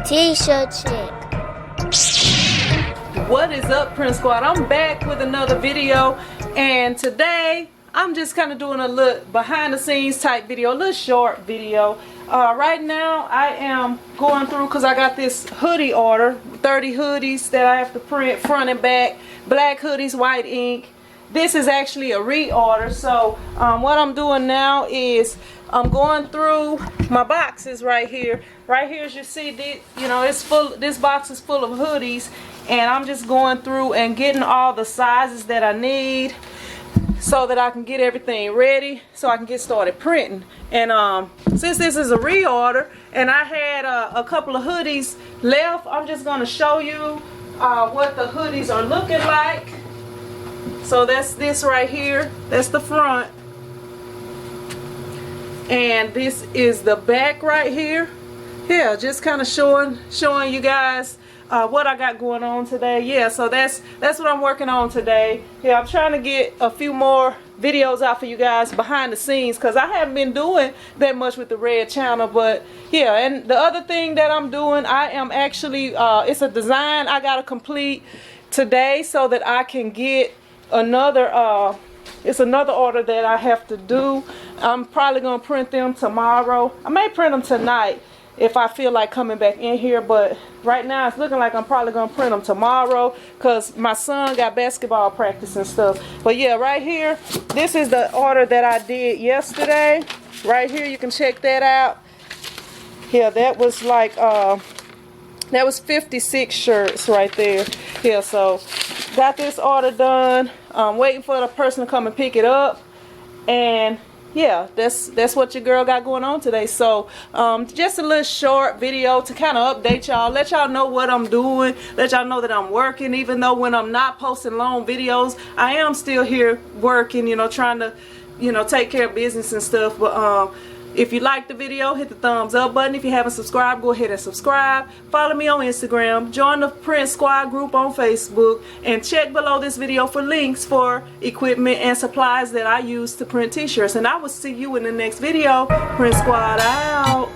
TshirtChick. What is up, Print Squad? I'm back with another video, and today I'm just kind of doing a little behind the scenes type video, a little short video. Right now I am going through because I got this hoodie order, 30 hoodies that I have to print front and back, black hoodies, white ink. This is actually a reorder, so what I'm doing now is I'm going through my boxes right here. Right here, as you see, it's full. This box is full of hoodies, and I'm just going through and getting all the sizes that I need so that I can get everything ready so I can get started printing. And since this is a reorder and I had a couple of hoodies left, I'm just going to show you what the hoodies are looking like. So that's this right here. That's the front. And this is the back right here. Yeah, just kind of showing you guys what I got going on today. Yeah, so that's what I'm working on today. Yeah, I'm trying to get a few more videos out for you guys behind the scenes because I haven't been doing that much with the red channel. But yeah, and the other thing that I'm doing, I am actually it's a design I gotta complete today so that I can get another it's another order that I have to do. I'm probably gonna print them tomorrow. I may print them tonight if I feel like coming back in here, but right now it's looking like I'm probably gonna print them tomorrow because my son got basketball practice and stuff. But yeah, right here, this is the order that I did yesterday. Right here, you can check that out. Yeah, that was like that was 56 shirts right there. Yeah, so got this order done. Waiting for the person to come and pick it up, and yeah, that's what your girl got going on today. So just a little short video to kind of update y'all, let y'all know what I'm doing, let y'all know that I'm working. Even though when I'm not posting long videos, I am still here working, trying to take care of business and stuff. But if you like the video, hit the thumbs up button. If you haven't subscribed, go ahead and subscribe. Follow me on Instagram. Join the Print Squad group on Facebook. And check below this video for links for equipment and supplies that I use to print t-shirts. And I will see you in the next video. Print Squad out.